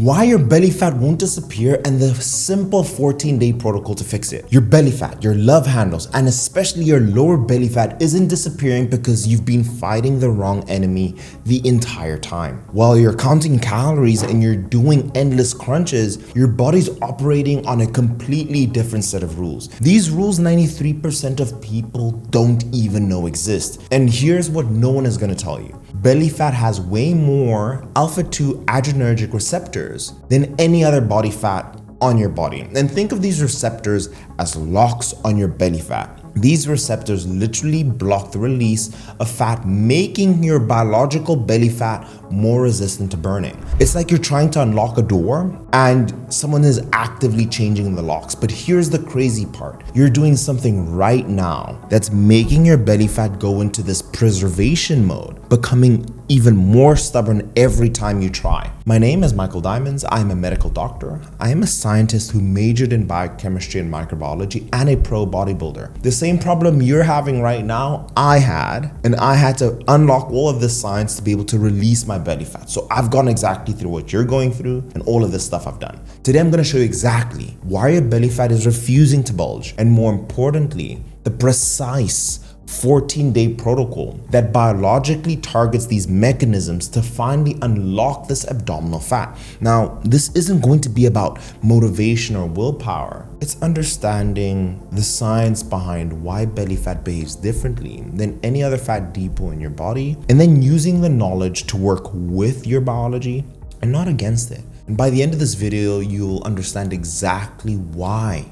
why your belly fat won't disappear, and the simple 14-day protocol to fix it. Your belly fat, your love handles, and especially your lower belly fat isn't disappearing because you've been fighting the wrong enemy the entire time. While you're counting calories and you're doing endless crunches, your body's operating on a completely different set of rules. These rules 93% of people don't even know exist. And here's what no one is going to tell you. Belly fat has way more alpha-2 adrenergic receptors than any other body fat on your body. And think of these receptors as locks on your belly fat. These receptors literally block the release of fat, making your biological belly fat more resistant to burning. It's like you're trying to unlock a door and someone is actively changing the locks. But here's the crazy part. You're doing something right now that's making your belly fat go into this preservation mode, becoming even more stubborn every time you try. My name is Michael Diamonds. I'm a medical doctor. I am a scientist who majored in biochemistry and microbiology and a pro bodybuilder. The same problem you're having right now, I had, and I had to unlock all of this science to be able to release my belly fat. So I've gone exactly through what you're going through and all of this stuff I've done. Today I'm going to show you exactly why your belly fat is refusing to bulge, and more importantly, the precise 14-day protocol that biologically targets these mechanisms to finally unlock this abdominal fat. Now, this isn't going to be about motivation or willpower. It's understanding the science behind why belly fat behaves differently than any other fat depot in your body, and then using the knowledge to work with your biology and not against it. And by the end of this video, you'll understand exactly why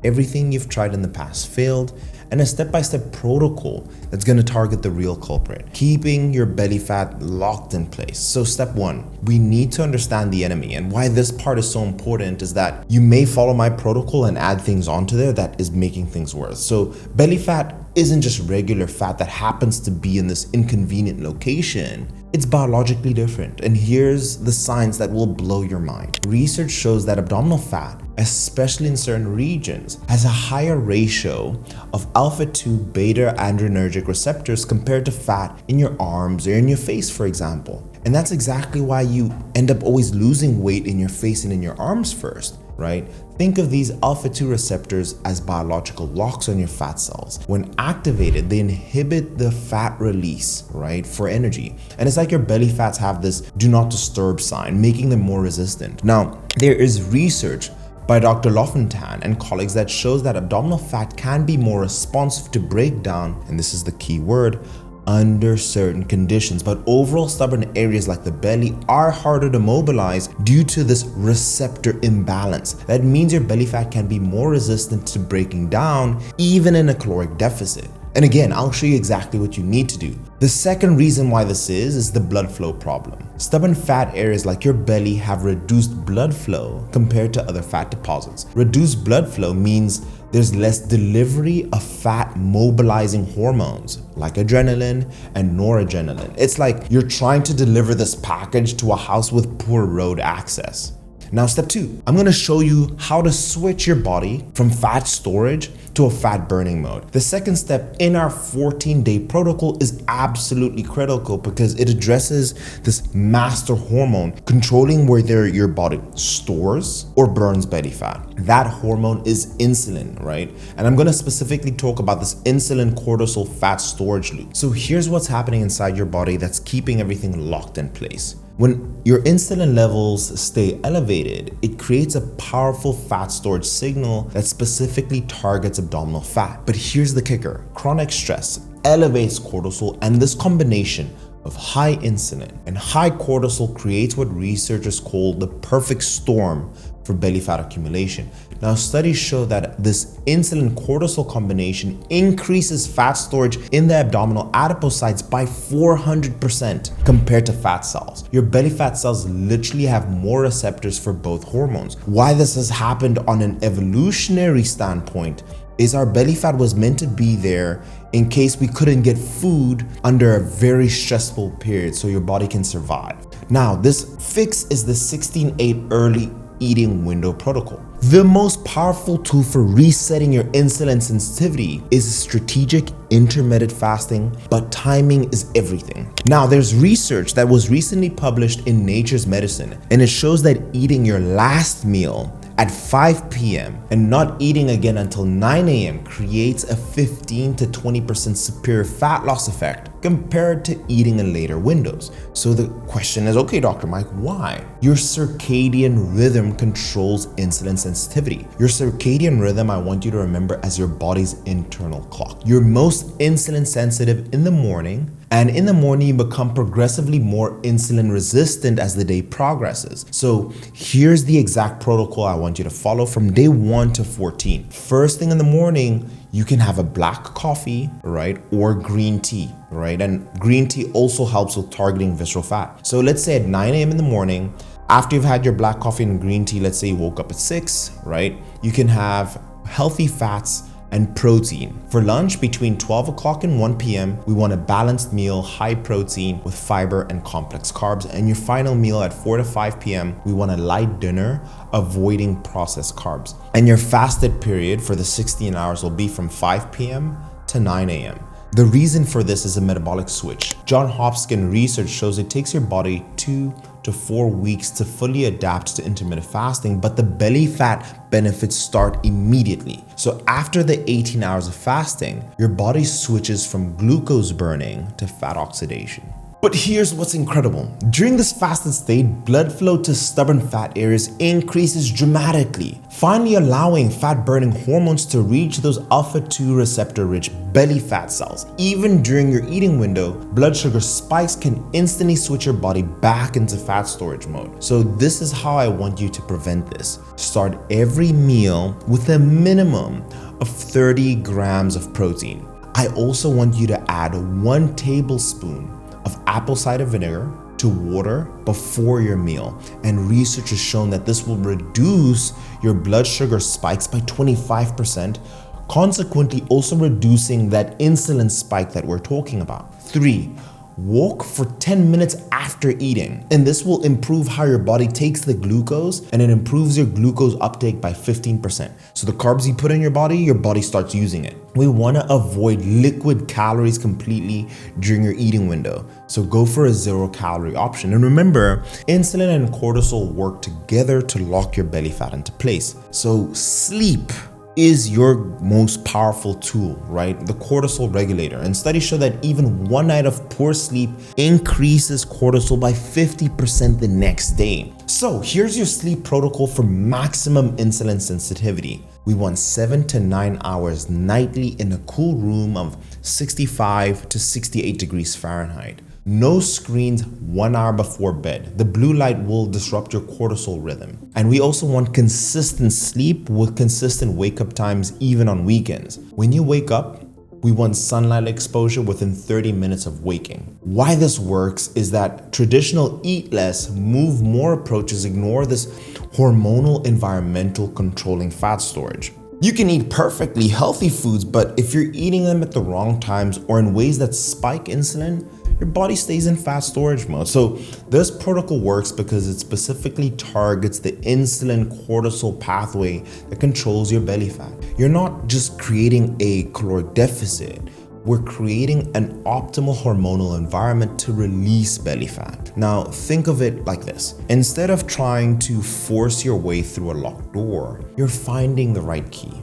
everything you've tried in the past failed, and a step-by-step protocol that's going to target the real culprit, keeping your belly fat locked in place. So step one, we need to understand the enemy. And why this part is so important is that you may follow my protocol and add things onto there that is making things worse. So belly fat isn't just regular fat that happens to be in this inconvenient location. It's biologically different. And here's the science that will blow your mind. Research shows that abdominal fat, especially in certain regions, has a higher ratio of alpha-2 beta adrenergic receptors compared to fat in your arms or in your face, for example. And that's exactly why you end up always losing weight in your face and in your arms first, right? Think of these alpha-2 receptors as biological locks on your fat cells. When activated, they inhibit the fat release, right, for energy. And it's like your belly fats have this do not disturb sign, making them more resistant. Now, there is research by Dr. Loffentan and colleagues that shows that abdominal fat can be more responsive to breakdown, and this is the key word, under certain conditions. But overall, stubborn areas like the belly are harder to mobilize due to this receptor imbalance. That means your belly fat can be more resistant to breaking down even in a caloric deficit. And again, I'll show you exactly what you need to do. The second reason why this is the blood flow problem. Stubborn fat areas like your belly have reduced blood flow compared to other fat deposits. Reduced blood flow means there's less delivery of fat mobilizing hormones like adrenaline and noradrenaline. It's like you're trying to deliver this package to a house with poor road access. Now, step two, I'm going to show you how to switch your body from fat storage to a fat burning mode. The second step in our 14-day protocol is absolutely critical because it addresses this master hormone controlling whether your body stores or burns belly fat. That hormone is insulin, right? And I'm going to specifically talk about this insulin cortisol fat storage loop. So here's what's happening inside your body that's keeping everything locked in place. When your insulin levels stay elevated, it creates a powerful fat storage signal that specifically targets abdominal fat. But here's the kicker. Chronic stress elevates cortisol, and this combination of high insulin and high cortisol creates what researchers call the perfect storm for belly fat accumulation. Now, studies show that this insulin cortisol combination increases fat storage in the abdominal adipocytes by 400% compared to fat cells. Your belly fat cells literally have more receptors for both hormones. Why this has happened on an evolutionary standpoint is our belly fat was meant to be there in case we couldn't get food under a very stressful period so your body can survive. Now, this fix is the 16-8 early eating window protocol. The most powerful tool for resetting your insulin sensitivity is strategic intermittent fasting, but timing is everything. Now, there's research that was recently published in Nature's Medicine, and it shows that eating your last meal at 5 p.m. and not eating again until 9 a.m. creates a 15 to 20% superior fat loss effect compared to eating in later windows. So the question is, okay, Dr. Mike, why? Your circadian rhythm controls insulin sensitivity. Your circadian rhythm, I want you to remember as your body's internal clock. You're most insulin sensitive in the morning, and in the morning, you become progressively more insulin resistant as the day progresses. So here's the exact protocol I want you to follow from day 1 to 14. First thing in the morning, you can have a black coffee, right? Or green tea, right? And green tea also helps with targeting visceral fat. So let's say at 9 a.m. in the morning, after you've had your black coffee and green tea, let's say you woke up at 6, right? You can have healthy fats and protein. For lunch, between 12 o'clock and 1 p.m., we want a balanced meal, high protein with fiber and complex carbs. And your final meal at 4 to 5 p.m., we want a light dinner, avoiding processed carbs. And your fasted period for the 16 hours will be from 5 p.m. to 9 a.m. The reason for this is a metabolic switch. Johns Hopkins research shows it takes your body 2 to 4 weeks to fully adapt to intermittent fasting, but the belly fat benefits start immediately. So after the 18 hours of fasting, your body switches from glucose burning to fat oxidation. But here's what's incredible. During this fasted state, blood flow to stubborn fat areas increases dramatically, finally allowing fat-burning hormones to reach those alpha-2 receptor-rich belly fat cells. Even during your eating window, blood sugar spikes can instantly switch your body back into fat storage mode. So this is how I want you to prevent this. Start every meal with a minimum of 30 grams of protein. I also want you to add 1 tablespoon of apple cider vinegar to water before your meal. And research has shown that this will reduce your blood sugar spikes by 25%, consequently also reducing that insulin spike that we're talking about. 3, walk for 10 minutes after eating, and this will improve how your body takes the glucose, and it improves your glucose uptake by 15%. So the carbs you put in your body starts using it. We want to avoid liquid calories completely during your eating window. So go for a 0-calorie option. And remember, insulin and cortisol work together to lock your belly fat into place. So sleep is your most powerful tool, right? The cortisol regulator. And studies show that even 1 night of poor sleep increases cortisol by 50% the next day. So here's your sleep protocol for maximum insulin sensitivity. We want 7 to 9 hours nightly in a cool room of 65 to 68 degrees Fahrenheit. No screens 1 hour before bed. The blue light will disrupt your cortisol rhythm. And we also want consistent sleep with consistent wake up times even on weekends. When you wake up, we want sunlight exposure within 30 minutes of waking. Why this works is that traditional eat less, move more approaches ignore this hormonal environmental controlling fat storage. You can eat perfectly healthy foods, but if you're eating them at the wrong times or in ways that spike insulin, your body stays in fat storage mode. So this protocol works because it specifically targets the insulin cortisol pathway that controls your belly fat. You're not just creating a caloric deficit, we're creating an optimal hormonal environment to release belly fat. Now think of it like this. Instead of trying to force your way through a locked door, you're finding the right key.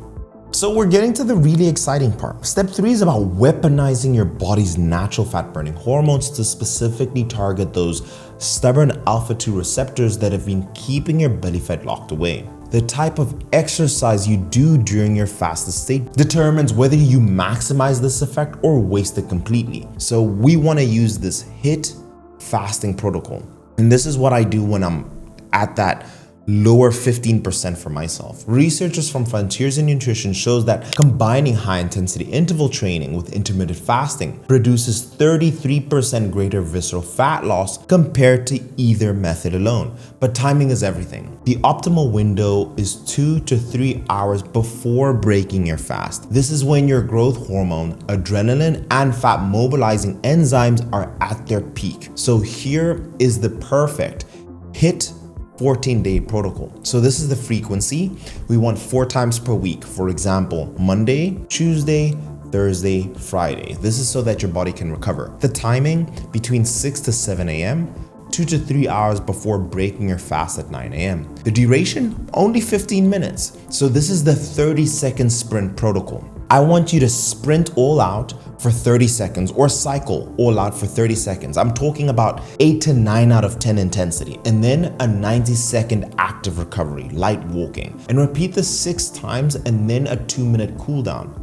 So we're getting to the really exciting part. Step 3 is about weaponizing your body's natural fat-burning hormones to specifically target those stubborn alpha-2 receptors that have been keeping your belly fat locked away. The type of exercise you do during your fasted state determines whether you maximize this effect or waste it completely. So we want to use this HIIT fasting protocol. And this is what I do when I'm at that lower 15% for myself. Researchers from Frontiers in Nutrition shows that combining high intensity interval training with intermittent fasting produces 33% greater visceral fat loss compared to either method alone. But timing is everything. The optimal window is 2 to 3 hours before breaking your fast. This is when your growth hormone, adrenaline, and fat mobilizing enzymes are at their peak. So here is the perfect HIIT 14-day protocol. So this is the frequency. We want 4 times per week. For example, Monday, Tuesday, Thursday, Friday. This is so that your body can recover. The timing between 6 to 7 a.m., 2 to 3 hours before breaking your fast at 9 a.m. The duration, only 15 minutes. So this is the 30-second sprint protocol. I want you to sprint all out for 30 seconds or cycle all out for 30 seconds. I'm talking about 8 to 9 out of 10 intensity, and then a 90-second active recovery, light walking. And repeat this 6 times and then a 2-minute cool down.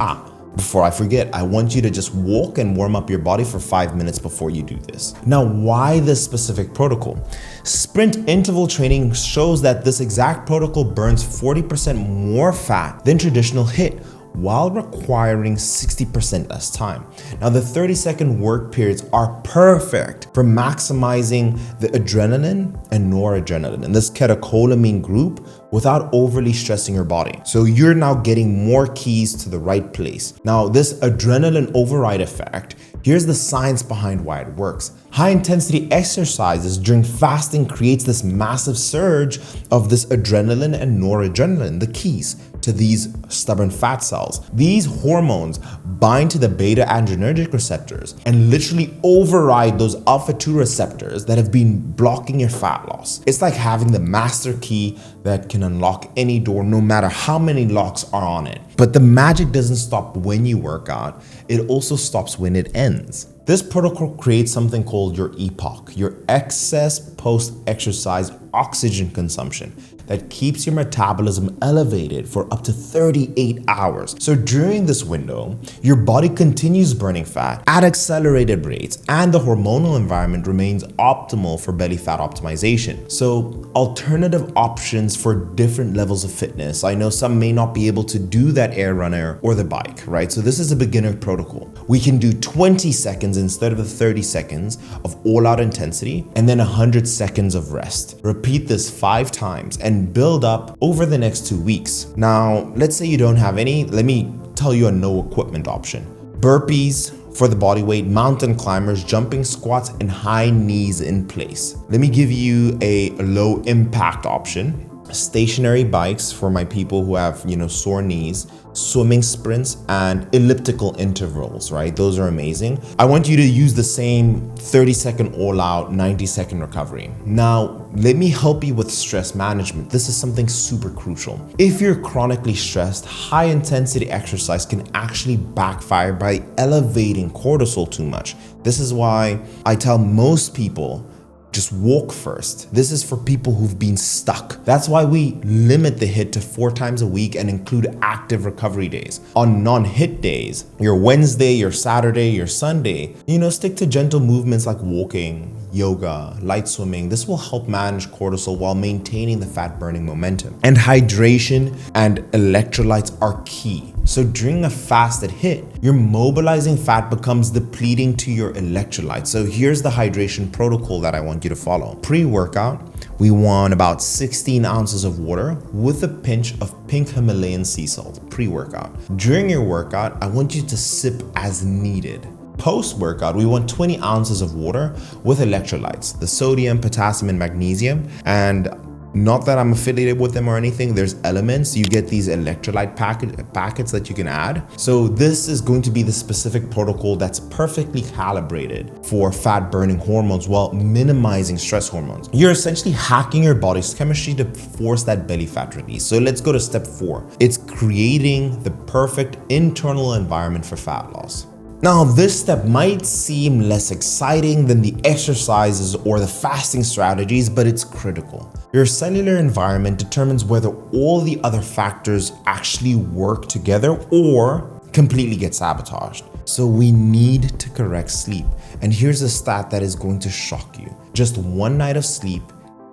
Before I forget, I want you to just walk and warm up your body for 5 minutes before you do this. Now, why this specific protocol? Sprint interval training shows that this exact protocol burns 40% more fat than traditional HIIT, while requiring 60% less time. Now, the 30-second work periods are perfect for maximizing the adrenaline and noradrenaline in this catecholamine group without overly stressing your body. So you're now getting more keys to the right place. Now, this adrenaline override effect, here's the science behind why it works. High intensity exercises during fasting creates this massive surge of this adrenaline and noradrenaline, the keys to these stubborn fat cells. These hormones bind to the beta adrenergic receptors and literally override those alpha 2 receptors that have been blocking your fat loss. It's like having the master key that can unlock any door, no matter how many locks are on it. But the magic doesn't stop when you work out, it also stops when it ends. This protocol creates something called your EPOC, your excess post-exercise oxygen consumption, that keeps your metabolism elevated for up to 38 hours. So during this window, your body continues burning fat at accelerated rates and the hormonal environment remains optimal for belly fat optimization. So alternative options for different levels of fitness. I know some may not be able to do that air runner or the bike, right? So this is a beginner protocol. We can do 20 seconds instead of the 30 seconds of all out intensity and then 100 seconds of rest. Repeat this 5 times and build up over the next 2 weeks. Now, let's say you don't have any, let me tell you a no equipment option. Burpees for the body weight, mountain climbers, jumping squats, and high knees in place. Let me give you a low impact option. Stationary bikes for my people who have, sore knees, swimming sprints, and elliptical intervals, right? Those are amazing. I want you to use the same 30-second all out, 90-second recovery. Now, let me help you with stress management. This is something super crucial. If you're chronically stressed, high intensity exercise can actually backfire by elevating cortisol too much. This is why I tell most people, just walk first. This is for people who've been stuck. That's why we limit the HIIT to 4 times a week and include active recovery days. On non-HIIT days, your Wednesday, your Saturday, your Sunday, stick to gentle movements like walking, yoga, light swimming. This will help manage cortisol while maintaining the fat burning momentum. And hydration and electrolytes are key. So during a fasted HIIT, your mobilizing fat becomes depleting to your electrolytes. So here's the hydration protocol that I want you to follow. Pre-workout, we want about 16 ounces of water with a pinch of pink Himalayan sea salt, pre-workout. During your workout, I want you to sip as needed. Post-workout, we want 20 ounces of water with electrolytes, the sodium, potassium, and magnesium. And not that I'm affiliated with them or anything, there's elements. You get these electrolyte packets that you can add. So this is going to be the specific protocol that's perfectly calibrated for fat burning hormones while minimizing stress hormones. You're essentially hacking your body's chemistry to force that belly fat release. So let's go to step 4. It's creating the perfect internal environment for fat loss. Now, this step might seem less exciting than the exercises or the fasting strategies, but it's critical. Your cellular environment determines whether all the other factors actually work together or completely get sabotaged. So we need to correct sleep. And here's a stat that is going to shock you. Just 1 night of sleep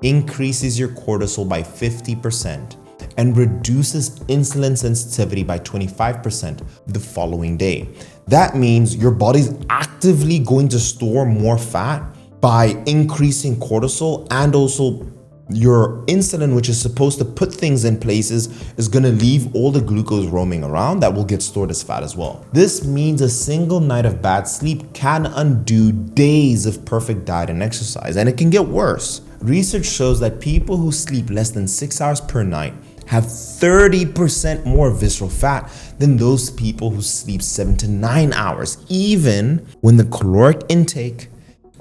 increases your cortisol by 50% and reduces insulin sensitivity by 25% the following day. That means your body's actively going to store more fat by increasing cortisol and also Your insulin, which is supposed to put things in places, is going to leave all the glucose roaming around that will get stored as fat as well. This means a single night of bad sleep can undo days of perfect diet and exercise, and it can get worse. Research shows that people who sleep less than 6 hours per night have 30% more visceral fat than those people who sleep 7 to 9 hours, even when the caloric intake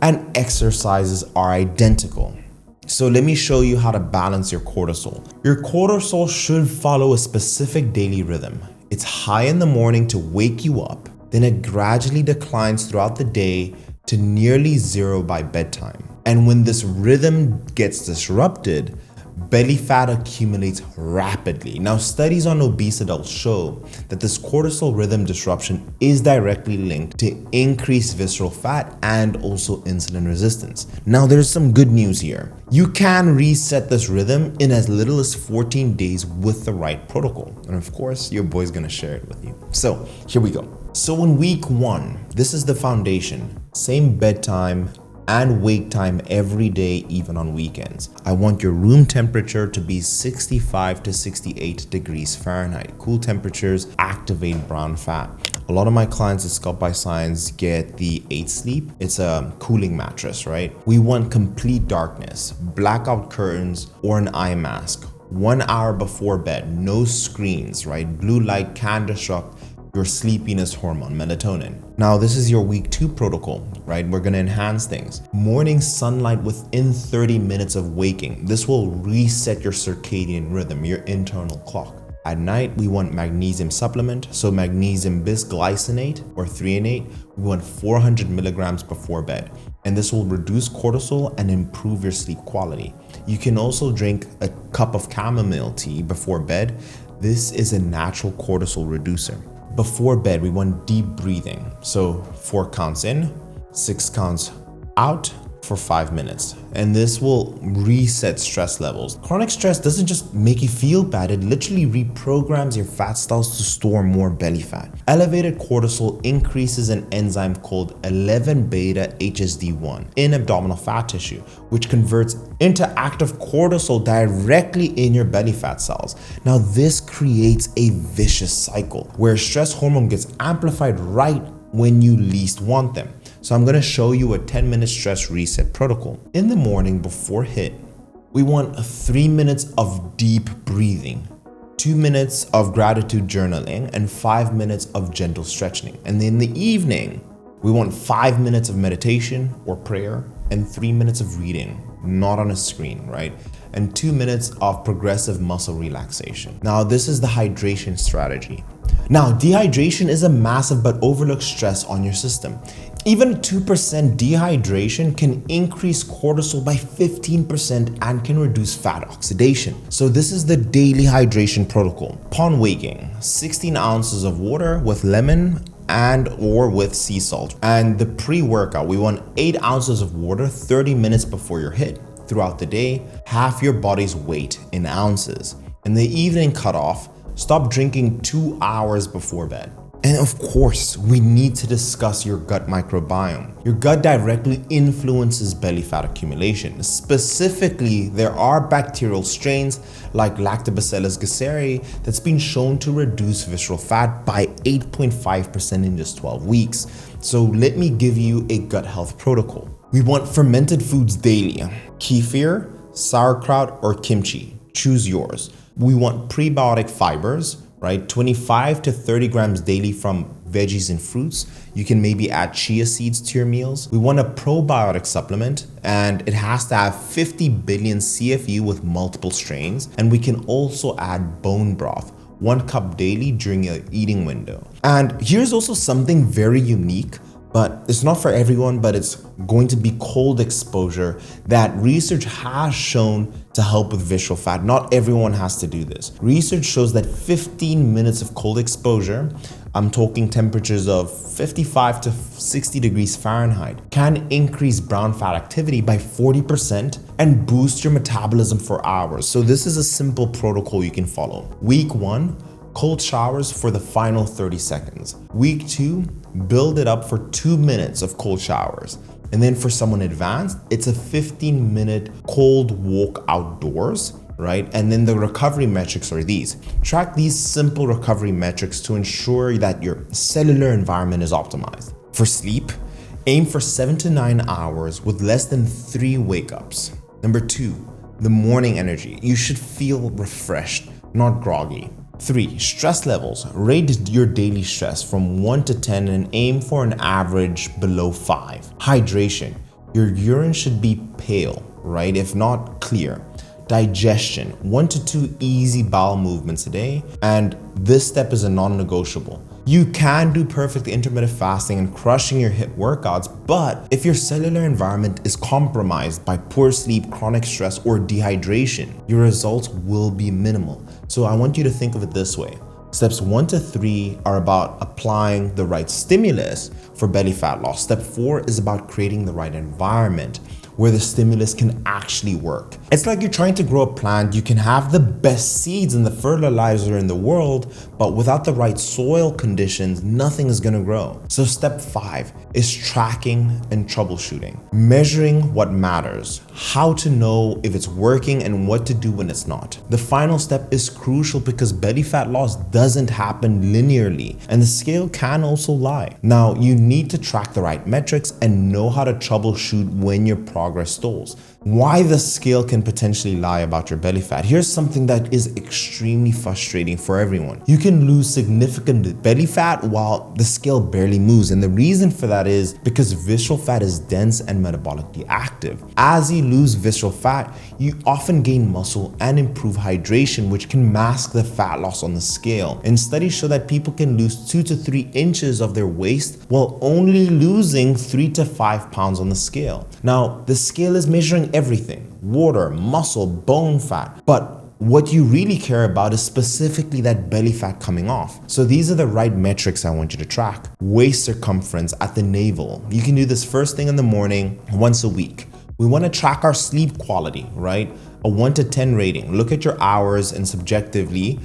and exercises are identical. So let me show you how to balance your cortisol. Your cortisol should follow a specific daily rhythm. It's high in the morning to wake you up, then it gradually declines throughout the day to nearly zero by bedtime. And when this rhythm gets disrupted, belly fat accumulates rapidly. Now, studies on obese adults show that this cortisol rhythm disruption is directly linked to increased visceral fat and also insulin resistance. Now, there's some good news here. You can reset this rhythm in as little as 14 days with the right protocol. And of course, your boy's gonna share it with you. So here we go. So in week 1, this is the foundation. Same bedtime and wake time every day, even on weekends. I want your room temperature to be 65 to 68 degrees Fahrenheit. Cool temperatures activate brown fat. A lot of my clients at Sculpt by Science get the 8 Sleep. It's a cooling mattress, right? We want complete darkness, blackout curtains, or an eye mask. 1 hour before bed, no screens, right? Blue light can disrupt your sleepiness hormone, melatonin. Now, this is your week 2 protocol, right? We're gonna enhance things. Morning sunlight within 30 minutes of waking. This will reset your circadian rhythm, your internal clock. At night, we want magnesium supplement. So magnesium bisglycinate or threonate, we want 400 milligrams before bed. And this will reduce cortisol and improve your sleep quality. You can also drink a cup of chamomile tea before bed. This is a natural cortisol reducer. Before bed, we want deep breathing. So 4 counts in, 6 counts out for 5 minutes. And this will reset stress levels. Chronic stress doesn't just make you feel bad, it literally reprograms your fat cells to store more belly fat. Elevated cortisol increases an enzyme called 11-beta HSD1 in abdominal fat tissue, which converts into active cortisol directly in your belly fat cells. Now, this creates a vicious cycle where stress hormone gets amplified right when you least want them. So I'm gonna show you a 10-minute stress reset protocol. In the morning before HIIT, we want 3 minutes of deep breathing, 2 minutes of gratitude journaling, and 5 minutes of gentle stretching. And in the evening, we want 5 minutes of meditation or prayer and 3 minutes of reading, not on a screen, right? And 2 minutes of progressive muscle relaxation. Now, this is the hydration strategy. Now, dehydration is a massive but overlooked stress on your system. Even 2% dehydration can increase cortisol by 15% and can reduce fat oxidation. So this is the daily hydration protocol. Upon waking, 16 ounces of water with lemon and or with sea salt. And the pre-workout, we want 8 ounces of water 30 minutes before your HIIT. Throughout the day, half your body's weight in ounces. In the evening cutoff, stop drinking 2 hours before bed. And of course, we need to discuss your gut microbiome. Your gut directly influences belly fat accumulation. Specifically, there are bacterial strains like Lactobacillus gasseri that's been shown to reduce visceral fat by 8.5% in just 12 weeks. So let me give you a gut health protocol. We want fermented foods daily. Kefir, sauerkraut, or kimchi. Choose yours. We want prebiotic fibers, right? 25 to 30 grams daily from veggies and fruits. You can maybe add chia seeds to your meals. We want a probiotic supplement, and it has to have 50 billion CFU with multiple strains. And we can also add bone broth, 1 cup daily during your eating window. And here's also something very unique, but it's not for everyone, but it's going to be cold exposure that research has shown to help with visceral fat. Not everyone has to do this. Research shows that 15 minutes of cold exposure, I'm talking temperatures of 55 to 60 degrees Fahrenheit, can increase brown fat activity by 40% and boost your metabolism for hours. So this is a simple protocol you can follow. Week 1, cold showers for the final 30 seconds. Week 2, build it up for 2 minutes of cold showers. And then for someone advanced, it's a 15-minute cold walk outdoors, right? And then the recovery metrics are these. Track these simple recovery metrics to ensure that your cellular environment is optimized. For sleep, aim for 7 to 9 hours with less than 3 wake-ups. Number 2, the morning energy. You should feel refreshed, not groggy. 3, stress levels. Rate your daily stress from 1 to 10 and aim for an average below 5. Hydration. Your urine should be pale, right? If not clear. Digestion, 1 to 2 easy bowel movements a day, and this step is a non-negotiable. You can do perfect intermittent fasting and crushing your HIIT workouts, but if your cellular environment is compromised by poor sleep, chronic stress, or dehydration, your results will be minimal. So I want you to think of it this way. Steps 1 to 3 are about applying the right stimulus for belly fat loss. Step 4 is about creating the right environment where the stimulus can actually work. It's like you're trying to grow a plant. You can have the best seeds and the fertilizer in the world, but without the right soil conditions, nothing is gonna grow. So step 5 is tracking and troubleshooting, measuring what matters, how to know if it's working and what to do when it's not. The final step is crucial because belly fat loss doesn't happen linearly and the scale can also lie. Now, you need to track the right metrics and know how to troubleshoot when your progress stalls. Why the scale can potentially lie about your belly fat. Here's something that is extremely frustrating for everyone. You can lose significant belly fat while the scale barely moves. And the reason for that is because visceral fat is dense and metabolically active. As you lose visceral fat, you often gain muscle and improve hydration, which can mask the fat loss on the scale. And studies show that people can lose 2 to 3 inches of their waist while only losing 3 to 5 pounds on the scale. Now, the scale is measuring everything: water, muscle, bone fat, but what you really care about is specifically that belly fat coming off. So these are the right metrics I want you to track. Waist circumference at the navel. You can do this first thing in the morning, once a week. We want to track our sleep quality, right? A 1 to 10 rating. Look at your hours and subjectively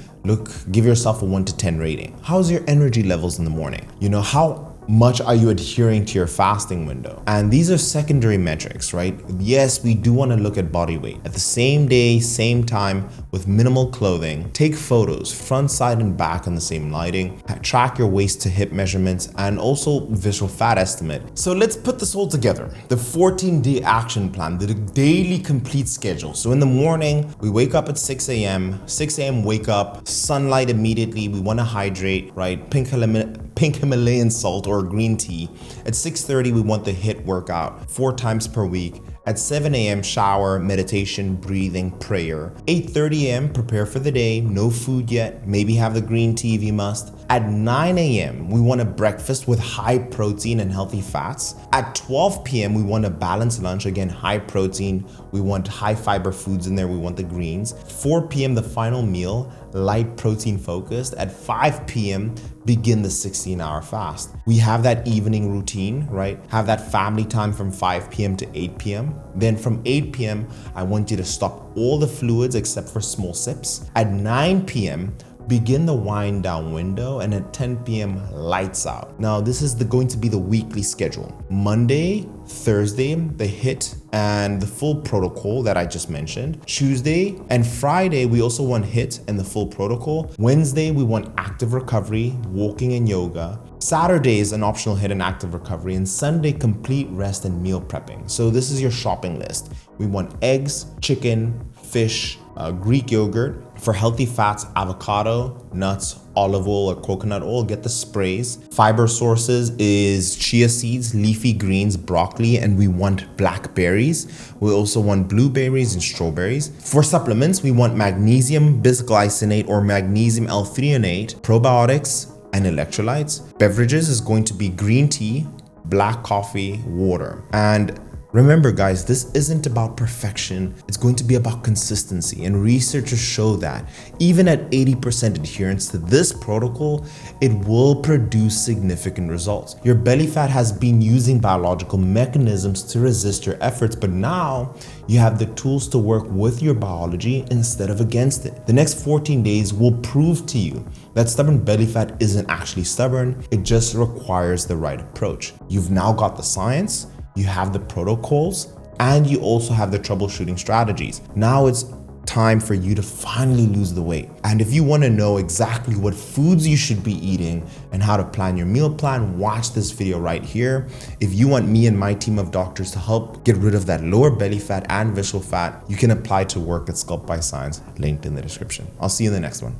give yourself a 1 to 10 rating. How's your energy levels in the morning? You know, how much are you adhering to your fasting window? And these are secondary metrics, right? Yes, we do want to look at body weight. At the same day, same time, with minimal clothing, take photos, front, side, and back in the same lighting, track your waist to hip measurements, and also visceral fat estimate. So let's put this all together. The 14-day action plan, the daily complete schedule. So in the morning, we wake up at 6 a.m., 6 a.m. wake up, sunlight immediately, we want to hydrate, right? Pink Himalayan salt or green tea. At 6:30, we want the HIIT workout 4 times per week. At 7 a.m., shower, meditation, breathing, prayer. 8:30 a.m., prepare for the day, no food yet, maybe have the green tea if you must. At 9 a.m., we want a breakfast with high protein and healthy fats. At 12 p.m., we want a balanced lunch, again, high protein. We want high fiber foods in there, we want the greens. 4 p.m., the final meal, light protein focused. At 5 p.m., begin the 16-hour fast. We have that evening routine, right? Have that family time from 5 p.m. to 8 p.m. Then from 8 p.m., I want you to stop all the fluids except for small sips. At 9 p.m., begin the wind down window, and at 10 p.m. lights out. Now this is going to be the weekly schedule. Monday, Thursday, the HIIT and the full protocol that I just mentioned. Tuesday and Friday, we also want HIIT and the full protocol. Wednesday, we want active recovery, walking and yoga. Saturday is an optional HIIT and active recovery, and Sunday, complete rest and meal prepping. So this is your shopping list. We want eggs, chicken, fish, Greek yogurt. For healthy fats, avocado, nuts, olive oil or coconut oil, get the sprays. Fiber sources is chia seeds, leafy greens, broccoli, and we want blackberries. We also want blueberries and strawberries. For supplements, we want magnesium bisglycinate or magnesium L-threonate, probiotics, and electrolytes. Beverages is going to be green tea, black coffee, water. And remember guys, this isn't about perfection. It's going to be about consistency, and researchers show that even at 80% adherence to this protocol, it will produce significant results. Your belly fat has been using biological mechanisms to resist your efforts, but now you have the tools to work with your biology instead of against it. The next 14 days will prove to you that stubborn belly fat isn't actually stubborn. It just requires the right approach. You've now got the science. you have the protocols, and you also have the troubleshooting strategies. Now it's time for you to finally lose the weight. And if you want to know exactly what foods you should be eating and how to plan your meal plan, watch this video right here. If you want me and my team of doctors to help get rid of that lower belly fat and visceral fat, you can apply to work at Sculpt by Science, linked in the description. I'll see you in the next one.